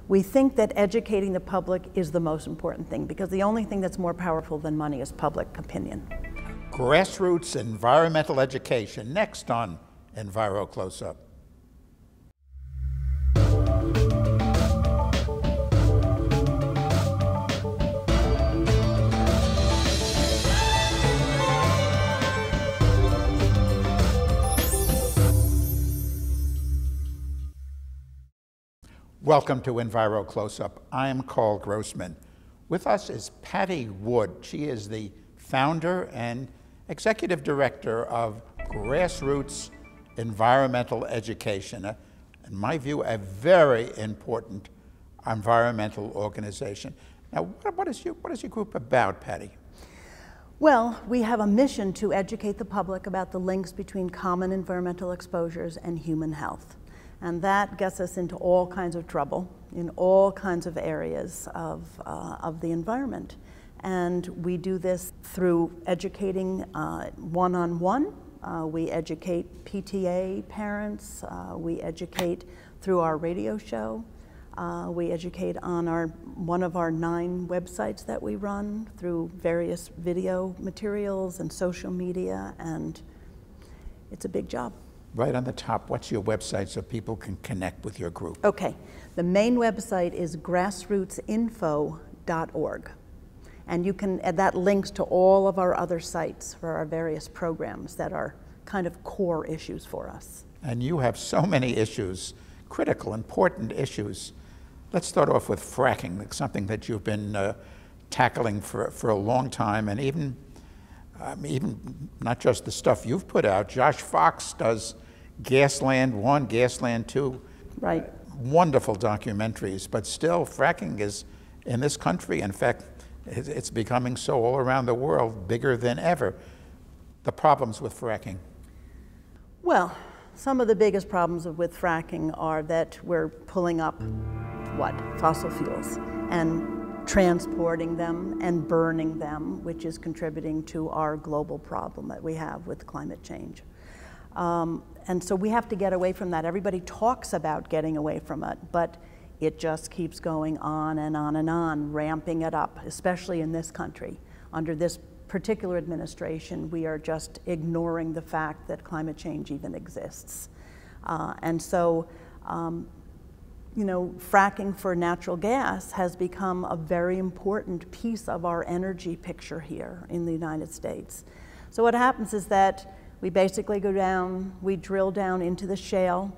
We think that educating the public is the most important thing, because the only thing that's more powerful than money is public opinion. Grassroots Environmental Education, next on Enviro Close-Up. Welcome to Enviro Close-Up. I'm Carl Grossman. With us is Patti Wood. She is the founder and executive director of Grassroots Environmental Education, in my view, a very important environmental organization. Now, what is your group about, Patti? Well, we have a mission to educate the public about the links between common environmental exposures and human health. And that gets us into all kinds of trouble in all kinds of areas of the environment. And we do this through educating one-on-one. We educate PTA parents. We educate through our radio show. We educate on one of our 9 websites that we run through various video materials and social media, and it's a big job. Right on the top, what's your website so people can connect with your group? Okay, the main website is grassrootsinfo.org. And you can, that links to all of our other sites for our various programs that are kind of core issues for us. And you have so many issues, critical, important issues. Let's start off with fracking, something that you've been tackling for a long time, and even not just the stuff you've put out. Josh Fox does Gasland 1, Gasland 2. Right. Wonderful documentaries, but still fracking is, in this country, in fact, it's becoming so all around the world, bigger than ever. The problems with fracking. Well, some of the biggest problems with fracking are that we're pulling up, fossil fuels, and transporting them and burning them, which is contributing to our global problem that we have with climate change. And so we have to get away from that. Everybody talks about getting away from it, but it just keeps going on and on and on, ramping it up, especially in this country. Under this particular administration, we are just ignoring the fact that climate change even exists. And so, you know, fracking for natural gas has become a very important piece of our energy picture here in the United States. So what happens is that we basically go down, we drill down into the shale,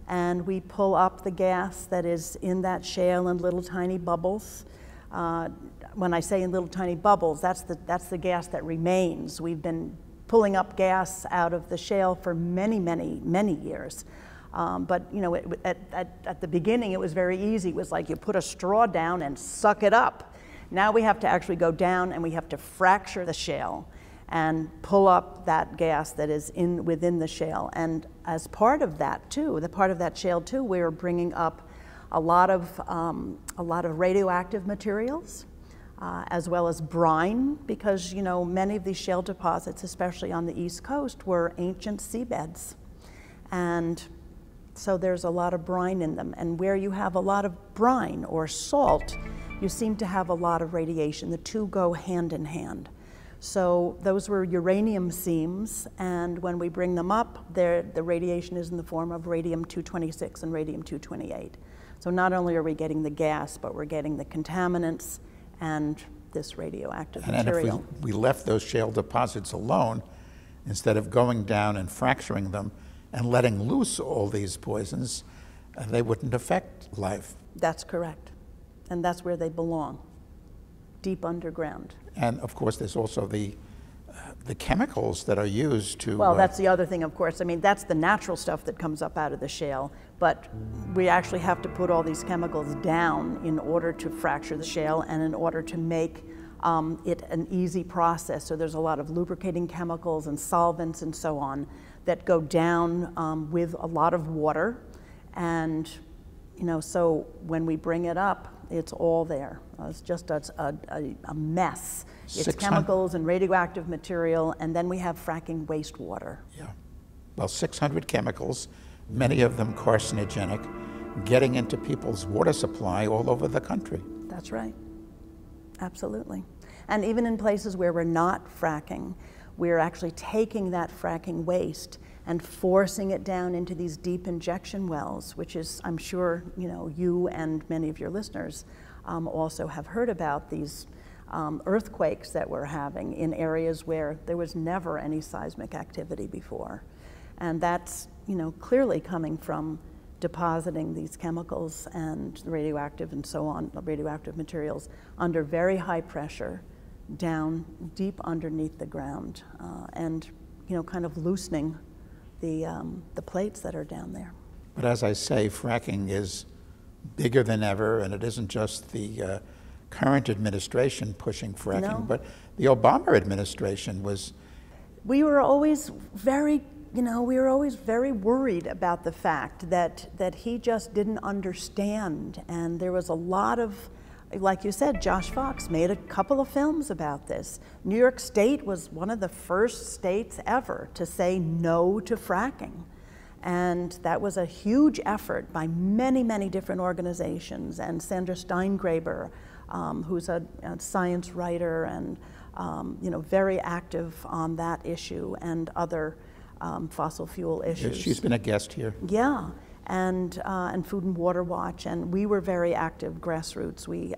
and we pull up the gas that is in that shale in little tiny bubbles. When I say in little tiny bubbles, that's the gas that remains. We've been pulling up gas out of the shale for many, many, many years. But you know, at the beginning, it was very easy. It was like you put a straw down and suck it up. Now we have to actually go down and we have to fracture the shale and pull up that gas that is within the shale. And as part of that too, shale too, we're bringing up a lot of radioactive materials, as well as brine, because you know many of these shale deposits, especially on the East Coast, were ancient seabeds, and so there's a lot of brine in them. And where you have a lot of brine or salt, you seem to have a lot of radiation. The two go hand in hand. So those were uranium seams, and when we bring them up, the radiation is in the form of radium-226 and radium-228. So not only are we getting the gas, but we're getting the contaminants and this radioactive material. And if we left those shale deposits alone, instead of going down and fracturing them and letting loose all these poisons, they wouldn't affect life. That's correct. And that's where they belong, deep underground. And of course, there's also the chemicals that are used to... Well, that's the other thing, of course. I mean, that's the natural stuff that comes up out of the shale, but we actually have to put all these chemicals down in order to fracture the shale and in order to make it an easy process. So there's a lot of lubricating chemicals and solvents and so on that go down with a lot of water. And, you know, so when we bring it up, it's all there. It's just a mess. It's chemicals and radioactive material, and then we have fracking wastewater. Yeah. Well, 600 chemicals, many of them carcinogenic. getting into people's water supply all over the country. That's right. Absolutely. And even in places where we're not fracking, we're actually taking that fracking waste and forcing it down into these deep injection wells, which is, I'm sure, you and many of your listeners also have heard about these earthquakes that we're having in areas where there was never any seismic activity before. And that's, clearly coming from depositing these chemicals and radioactive and so on, radioactive materials, under very high pressure, down deep underneath the ground, and kind of loosening the plates that are down there. But as I say, fracking is bigger than ever, and it isn't just the current administration pushing fracking, No. but the Obama administration was. We were always very worried about the fact that he just didn't understand, and there was a lot of, like you said, Josh Fox made a couple of films about this. New York State was one of the first states ever to say no to fracking. And that was a huge effort by many, many different organizations. And Sandra Steingraber, who's a science writer and very active on that issue and other fossil fuel issues. She's been a guest here. Yeah. And Food and Water Watch, and we were very active. Grassroots. We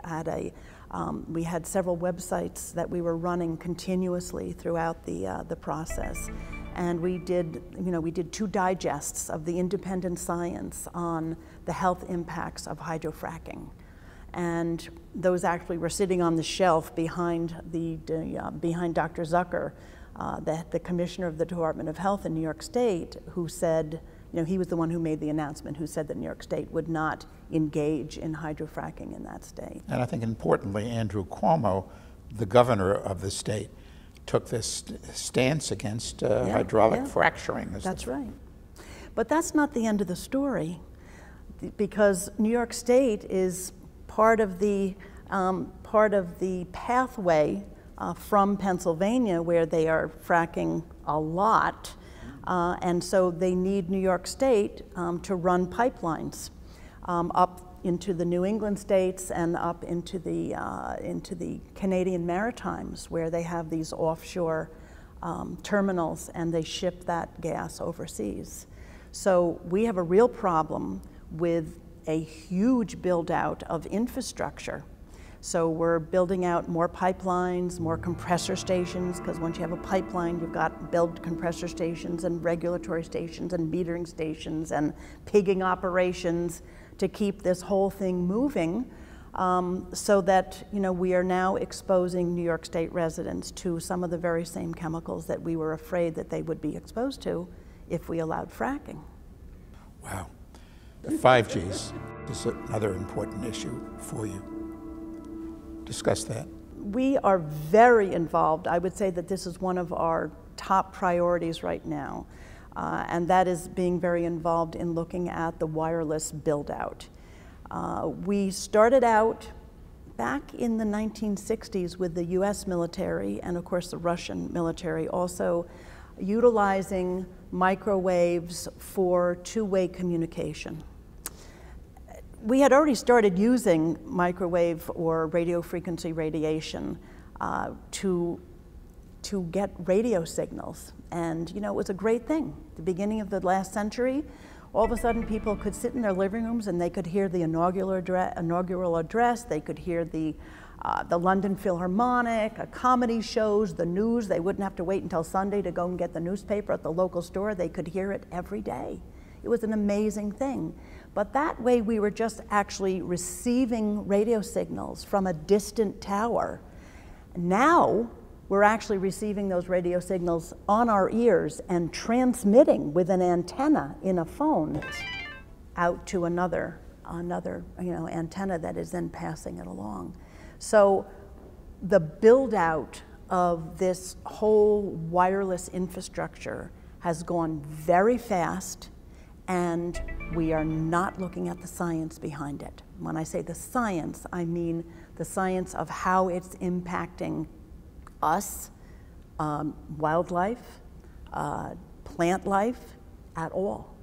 had several websites that we were running continuously throughout the process, and we did 2 digests of the independent science on the health impacts of hydrofracking, and those actually were sitting on the shelf behind behind Dr. Zucker, the commissioner of the Department of Health in New York State, who said. He was the one who made the announcement, who said that New York State would not engage in hydrofracking in that state. And I think importantly, Andrew Cuomo, the governor of the state, took this stance against hydraulic fracturing. That's right. But that's not the end of the story, because New York State is part of the pathway from Pennsylvania, where they are fracking a lot. And so they need New York State to run pipelines up into the New England states and up into the Canadian Maritimes, where they have these offshore terminals and they ship that gas overseas. So we have a real problem with a huge build out of infrastructure. So we're building out more pipelines, more compressor stations, because once you have a pipeline, you've got to build compressor stations and regulatory stations and metering stations and pigging operations to keep this whole thing moving, so that we are now exposing New York State residents to some of the very same chemicals that we were afraid that they would be exposed to if we allowed fracking. Wow. The 5Gs is another important issue for you. Discuss that. We are very involved. I would say that this is one of our top priorities right now, and that is being very involved in looking at the wireless build-out. We started out back in the 1960s with the US military and of course the Russian military also utilizing microwaves for two-way communication. We had already started using microwave or radio frequency radiation to get radio signals. And it was a great thing. At the beginning of the last century, all of a sudden people could sit in their living rooms and they could hear the inaugural address, they could hear the London Philharmonic, comedy shows, the news. They wouldn't have to wait until Sunday to go and get the newspaper at the local store. They could hear it every day. It was an amazing thing. But that way we were just actually receiving radio signals from a distant tower. Now we're actually receiving those radio signals on our ears and transmitting with an antenna in a phone out to another antenna that is then passing it along. So the build out of this whole wireless infrastructure has gone very fast, and we are not looking at the science behind it. When I say the science, I mean the science of how it's impacting us, wildlife, plant life, at all.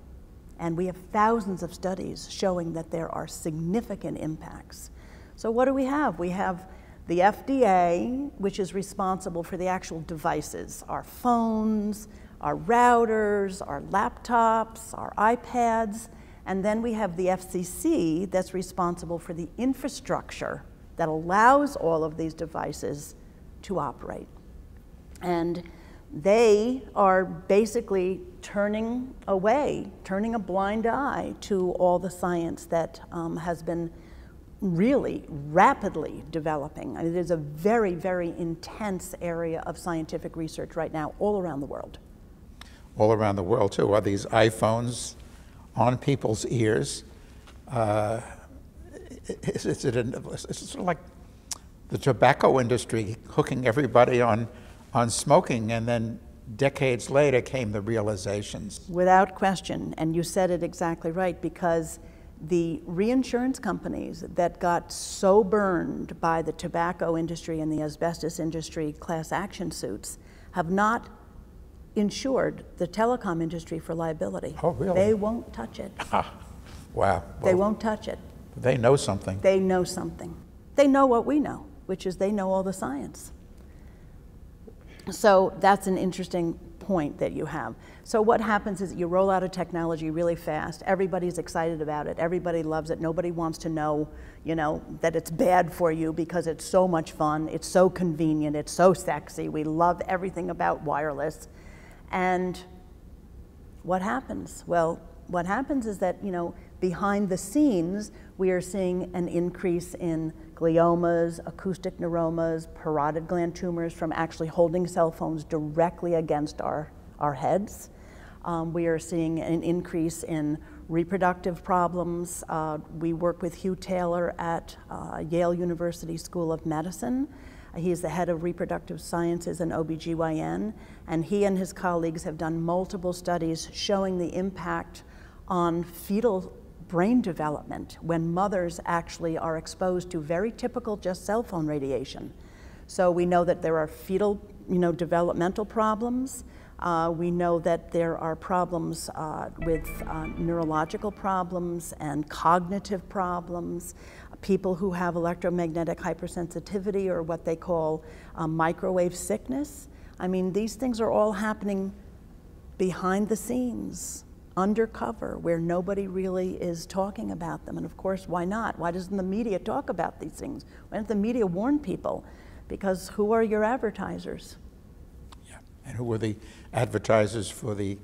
And we have thousands of studies showing that there are significant impacts. So what do we have? We have the FDA, which is responsible for the actual devices, our phones, our routers, our laptops, our iPads, and then we have the FCC that's responsible for the infrastructure that allows all of these devices to operate. And they are basically turning a blind eye to all the science that has been really rapidly developing. I mean, it is a very, very intense area of scientific research right now all around the world. All around the world, too. Are these iPhones on people's ears? It's sort of like the tobacco industry hooking everybody on smoking, and then decades later came the realizations. Without question, and you said it exactly right, because the reinsurance companies that got so burned by the tobacco industry and the asbestos industry class action suits have not insured the telecom industry for liability. Oh, really? They won't touch it. Ah, wow. They won't touch it. They know something. They know something. They know what we know, which is they know all the science. So that's an interesting point that you have. So what happens is you roll out a technology really fast. Everybody's excited about it. Everybody loves it. Nobody wants to know, that it's bad for you because it's so much fun. It's so convenient. It's so sexy. We love everything about wireless. And what happens? Well, what happens is that, behind the scenes, we are seeing an increase in gliomas, acoustic neuromas, parotid gland tumors from actually holding cell phones directly against our heads. We are seeing an increase in reproductive problems. We work with Hugh Taylor at Yale University School of Medicine. He's the head of reproductive sciences and OBGYN, and he and his colleagues have done multiple studies showing the impact on fetal brain development when mothers actually are exposed to very typical just cell phone radiation. So we know that there are fetal, developmental problems. We know that there are problems with neurological problems and cognitive problems. People who have electromagnetic hypersensitivity, or what they call microwave sickness. I mean, these things are all happening behind the scenes, undercover, where nobody really is talking about them. And of course, why not? Why doesn't the media talk about these things? Why doesn't the media warn people? Because who are your advertisers? Yeah, and who are the advertisers for the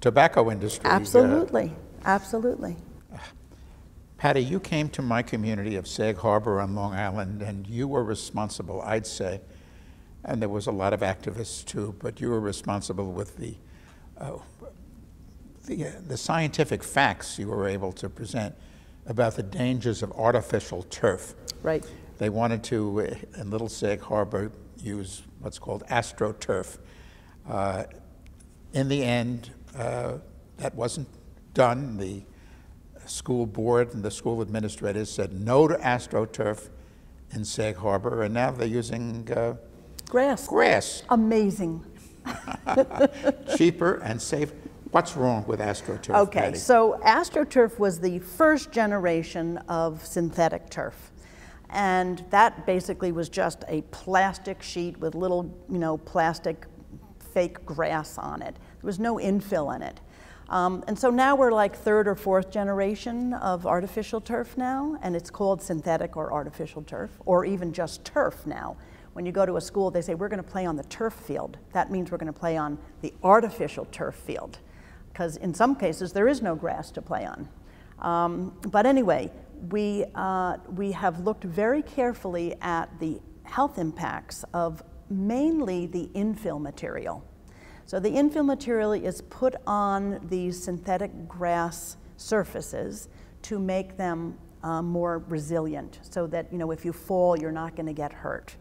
tobacco industry? Absolutely, absolutely. Patti, you came to my community of Sag Harbor on Long Island, and you were responsible, I'd say, and there was a lot of activists too, but you were responsible with the scientific facts you were able to present about the dangers of artificial turf. Right. They wanted to, in Little Sag Harbor, use what's called astroturf. In the end, that wasn't done. The school board and the school administrators said no to astroturf in Sag Harbor, and now they're using grass. Grass. Amazing. Cheaper and safe. What's wrong with astroturf? Okay, Patti? so astroturf was the first generation of synthetic turf. And that basically was just a plastic sheet with little, plastic fake grass on it. There was no infill in it. And so now we're like third or fourth generation of artificial turf now, and it's called synthetic or artificial turf, or even just turf now. When you go to a school, they say, we're going to play on the turf field. That means we're going to play on the artificial turf field, because in some cases there is no grass to play on. But anyway, we have looked very carefully at the health impacts of mainly the infill material. So the infill material is put on these synthetic grass surfaces to make them more resilient, so that if you fall, you're not going to get hurt,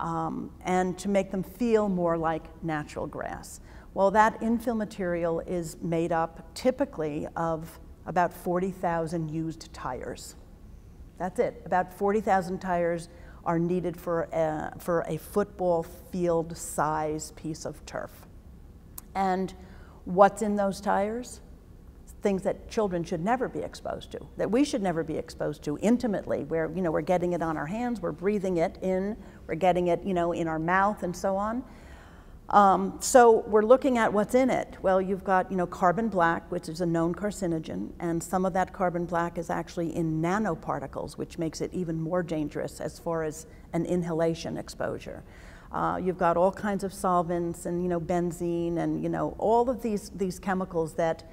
and to make them feel more like natural grass. Well, that infill material is made up typically of about 40,000 used tires. That's it. About 40,000 tires are needed for a football field size piece of turf. And what's in those tires? things that children should never be exposed to, that we should never be exposed to intimately, where, you know, we're getting it on our hands, we're breathing it in, we're getting it, you know, in our mouth and so on. So we're looking at what's in it. Well, you've got, you know, carbon black, which is a known carcinogen, and some of that carbon black is actually in nanoparticles, which makes it even more dangerous as far as an inhalation exposure. You've got all kinds of solvents and, you know, benzene and, you know, all of these chemicals that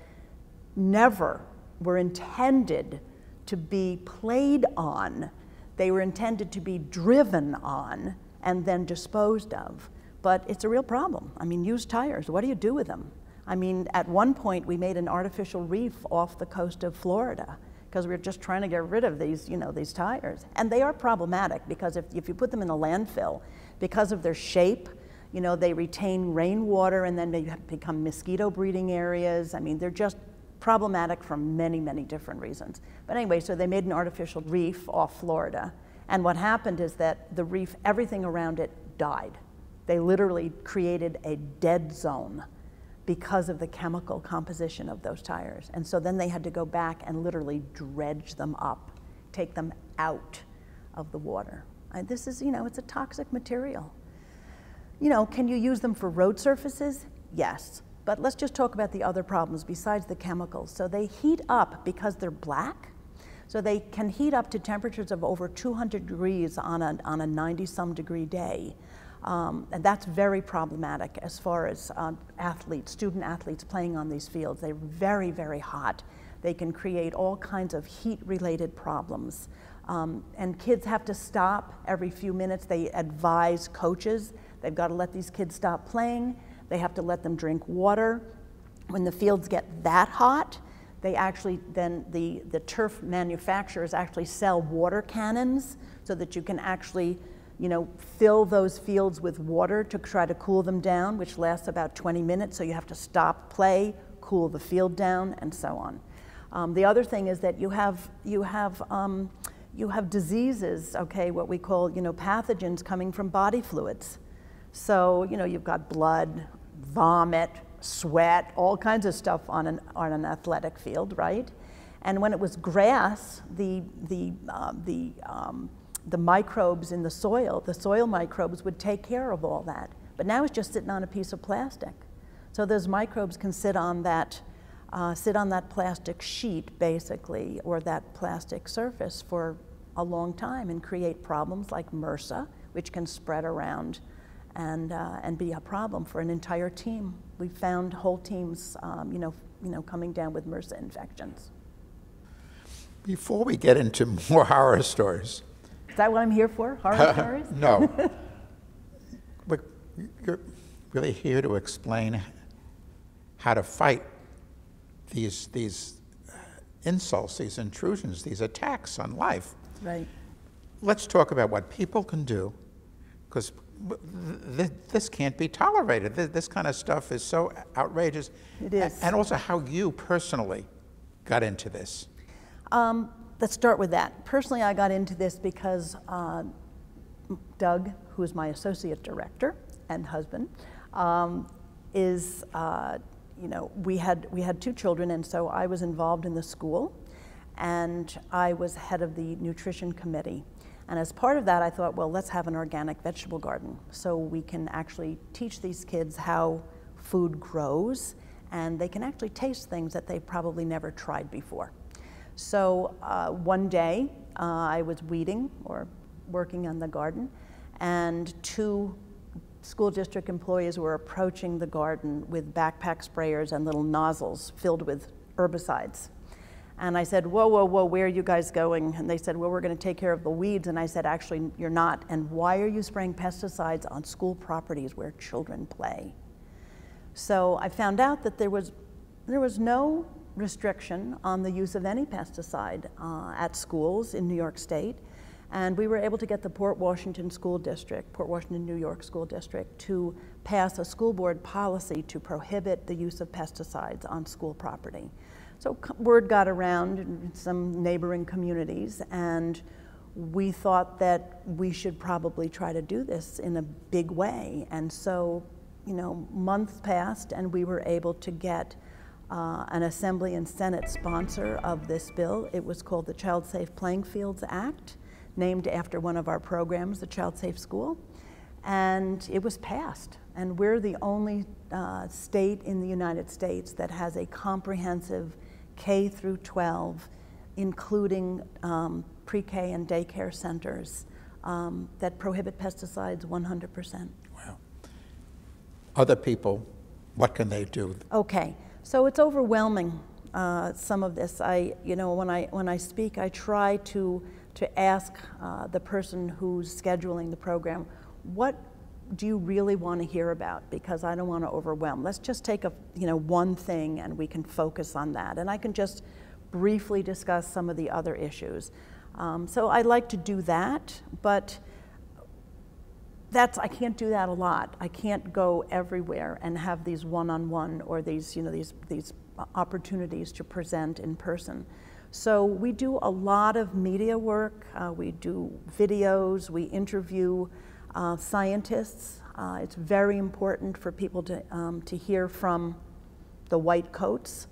never were intended to be played on. They were intended to be driven on and then disposed of. But it's a real problem. I mean, used tires, what do you do with them? I mean, at one point we made an artificial reef off the coast of Florida because we were just trying to get rid of these, you know, these tires. And they are problematic because if you put them in a landfill, because of their shape, you know, they retain rainwater and then they become mosquito breeding areas. I mean, they're just problematic for many, many different reasons. But anyway, so they made an artificial reef off Florida. And what happened is that the reef, everything around it died. They literally created a dead zone because of the chemical composition of those tires. And so then they had to go back and literally dredge them up, take them out of the water. And this is, you know, it's a toxic material. You know, can you use them for road surfaces? Yes. But let's just talk about the other problems besides the chemicals. So they heat up because they're black. So they can heat up to temperatures of over 200 degrees on a 90-some degree day. And that's very problematic as far as student athletes playing on these fields. They're very, very hot. They can create all kinds of heat-related problems. And kids have to stop every few minutes. They advise coaches, they've got to let these kids stop playing. They have to let them drink water. When the fields get that hot, they actually, then the turf manufacturers actually sell water cannons so that you can actually, you know, fill those fields with water to try to cool them down, which lasts about 20 minutes. So you have to stop play, cool the field down, and so on. The other thing is that you have diseases, okay, what we call, you know, pathogens coming from body fluids. So, you know, you've got blood, vomit, sweat, all kinds of stuff on an athletic field, right? And when it was grass, the microbes in the soil microbes would take care of all that. But now it's just sitting on a piece of plastic. So those microbes can sit on that plastic sheet, basically, or that plastic surface for a long time and create problems like MRSA, which can spread around and be a problem for an entire team. We found whole teams, you know, coming down with MRSA infections. Before we get into more horror stories. Is that what I'm here for, horror stories? No. You're really here to explain how to fight these insults, these intrusions, these attacks on life. Right. Let's talk about what people can do, because this can't be tolerated. This kind of stuff is so outrageous. It is. And also how you personally got into this. Let's start with that. Personally, I got into this because Doug, who is my associate director and husband, is, you know, we had two children, and so I was involved in the school, and I was head of the nutrition committee. And as part of that, I thought, well, let's have an organic vegetable garden so we can actually teach these kids how food grows, and they can actually taste things that they've probably never tried before. So one day, I was weeding or working on the garden, and two school district employees were approaching the garden with backpack sprayers and little nozzles filled with herbicides. And I said, whoa, whoa, whoa, where are you guys going? And they said, well, we're going to take care of the weeds. And I said, actually, you're not. And why are you spraying pesticides on school properties where children play? So I found out that there was no restriction on the use of any pesticide at schools in New York State. And we were able to get the Port Washington, New York School District, to pass a school board policy to prohibit the use of pesticides on school property. So word got around in some neighboring communities, and we thought that we should probably try to do this in a big way. And so, you know, months passed, and we were able to get an Assembly and Senate sponsor of this bill. It was called the Child Safe Playing Fields Act, named after one of our programs, the Child Safe School, and it was passed. And we're the only state in the United States that has a comprehensive K through 12, including pre-K and daycare centers that prohibit pesticides 100%. Wow. Other people, what can they do? Okay, so it's overwhelming, some of this. When I speak, I try to ask the person who's scheduling the program, what do you really want to hear about? Because I don't want to overwhelm. Let's just take one thing and we can focus on that. And I can just briefly discuss some of the other issues. So I like to do that, but I can't do that a lot. I can't go everywhere and have these one-on-one or these opportunities to present in person. So we do a lot of media work. We do videos. We interview scientists. It's very important for people to hear from the white coats.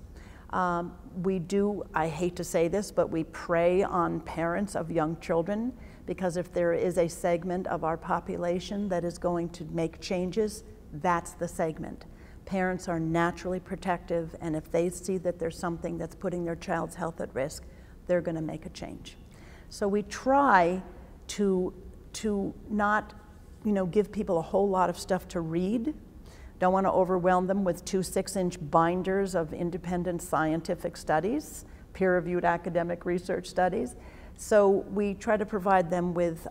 We do, I hate to say this, but we prey on parents of young children, because if there is a segment of our population that is going to make changes, that's the segment. Parents are naturally protective, and if they see that there's something that's putting their child's health at risk, they're going to make a change. So we try to not, give people a whole lot of stuff to read. Don't want to overwhelm them with 2 6-inch binders of independent scientific studies, peer-reviewed academic research studies. So we try to provide them with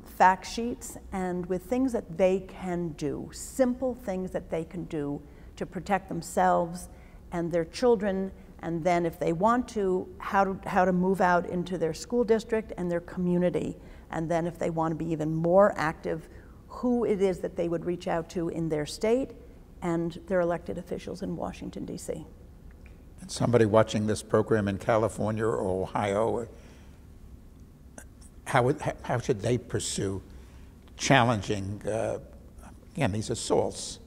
fact sheets and with things that they can do, simple things that they can do to protect themselves and their children, and then if they want to, how to move out into their school district and their community, and then if they want to be even more active, who it is that they would reach out to in their state and their elected officials in Washington, D.C. And somebody watching this program in California or Ohio, how should they pursue challenging, again, these assaults?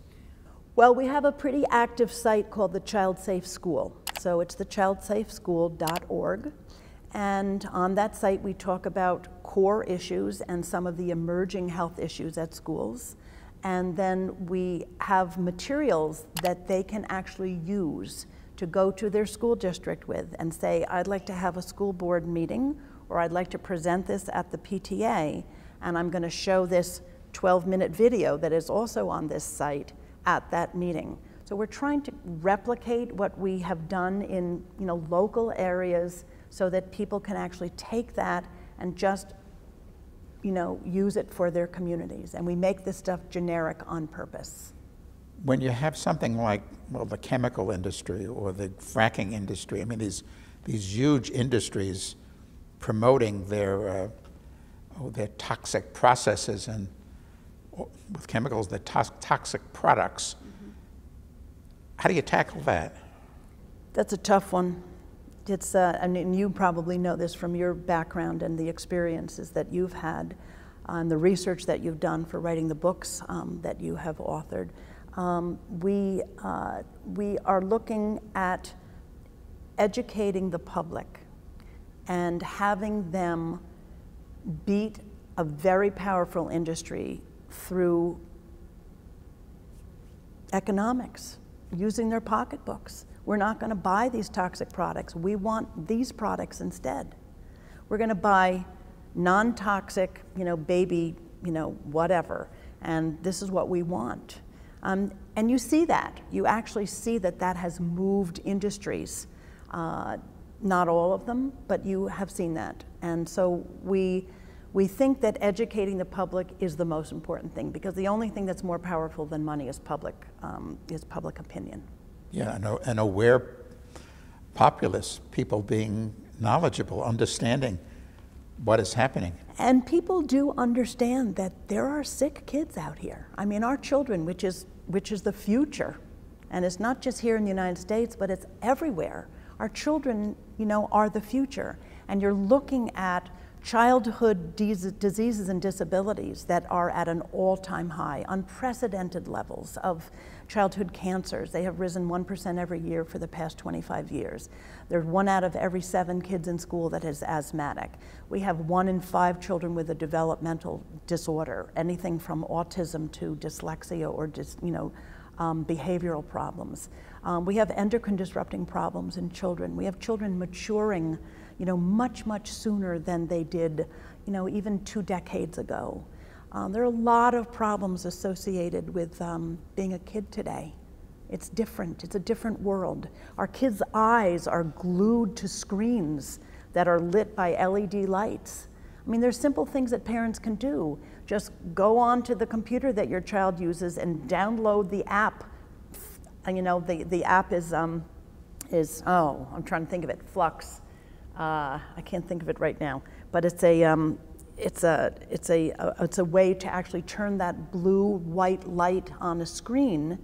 Well, we have a pretty active site called the Child Safe School. So it's thechildsafeschool.org. And on that site, we talk about core issues and some of the emerging health issues at schools. And then we have materials that they can actually use to go to their school district with and say, I'd like to have a school board meeting, or I'd like to present this at the PTA, and I'm going to show this 12-minute video that is also on this site at that meeting. So we're trying to replicate what we have done in local areas so that people can actually take that and just use it for their communities. And we make this stuff generic on purpose. When you have something like, well, the chemical industry or the fracking industry, I mean, these huge industries promoting their toxic processes and with chemicals, the toxic products, how do you tackle that? That's a tough one. It's, and you probably know this from your background and the experiences that you've had and the research that you've done for writing the books that you have authored. We are looking at educating the public and having them beat a very powerful industry through economics, using their pocketbooks. We're not going to buy these toxic products. We want these products instead. We're going to buy non-toxic, baby, whatever, and this is what we want. And you see that. You actually see that has moved industries. Not all of them, but you have seen that. And so we think that educating the public is the most important thing, because the only thing that's more powerful than money is public opinion. Yeah, an aware populace, people being knowledgeable, understanding what is happening. And people do understand that there are sick kids out here. I mean, our children, which is the future, and it's not just here in the United States, but it's everywhere. Our children, are the future. And you're looking at childhood diseases and disabilities that are at an all-time high, unprecedented levels of childhood cancers. They have risen 1% every year for the past 25 years. There's 1 out of every 7 kids in school that is asthmatic. We have 1 in 5 children with a developmental disorder, anything from autism to dyslexia or behavioral problems. We have endocrine disrupting problems in children. We have children maturing much, much sooner than they did, even 2 decades ago. There are a lot of problems associated with being a kid today. It's different. It's a different world. Our kids' eyes are glued to screens that are lit by LED lights. I mean, there's simple things that parents can do. Just go on to the computer that your child uses and download the app. The app is I'm trying to think of it, Flux. I can't think of it right now, but it's a way to actually turn that blue-white light on a screen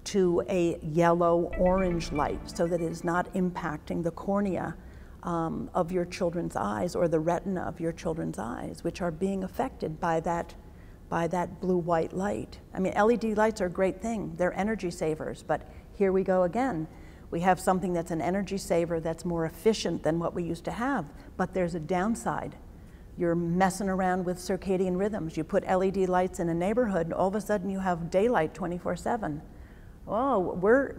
to a yellow-orange light, so that it is not impacting the cornea of your children's eyes or the retina of your children's eyes, which are being affected by that blue-white light. I mean, LED lights are a great thing. They're energy savers, but here we go again. We have something that's an energy saver that's more efficient than what we used to have, but there's a downside. You're messing around with circadian rhythms. You put LED lights in a neighborhood, and all of a sudden you have daylight 24/7. Oh, we're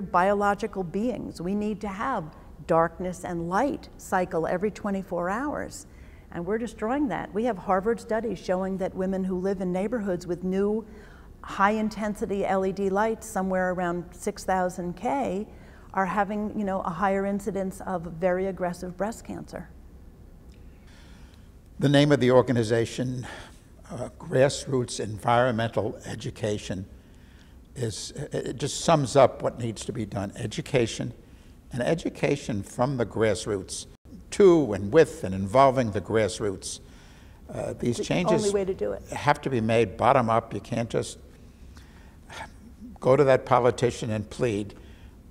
biological beings. We need to have darkness and light cycle every 24 hours, and we're destroying that. We have Harvard studies showing that women who live in neighborhoods with new high-intensity LED lights, somewhere around 6,000 K, are having a higher incidence of very aggressive breast cancer. The name of the organization, Grassroots Environmental Education, it just sums up what needs to be done. Education, and education from the grassroots, to and with and involving the grassroots. These changes only way to do it. Have to be made bottom up. You can't just go to that politician and plead.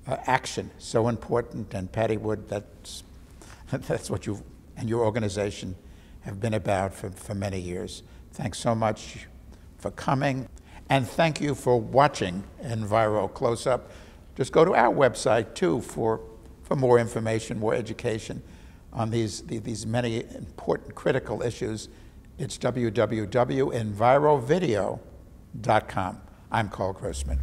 Action, so important, and Patti Wood, that's what you and your organization have been about for many years. Thanks so much for coming, and thank you for watching Enviro Close Up. Just go to our website too for more information, more education on these many important, critical issues. It's www.envirovideo.com. I'm Carl Grossman.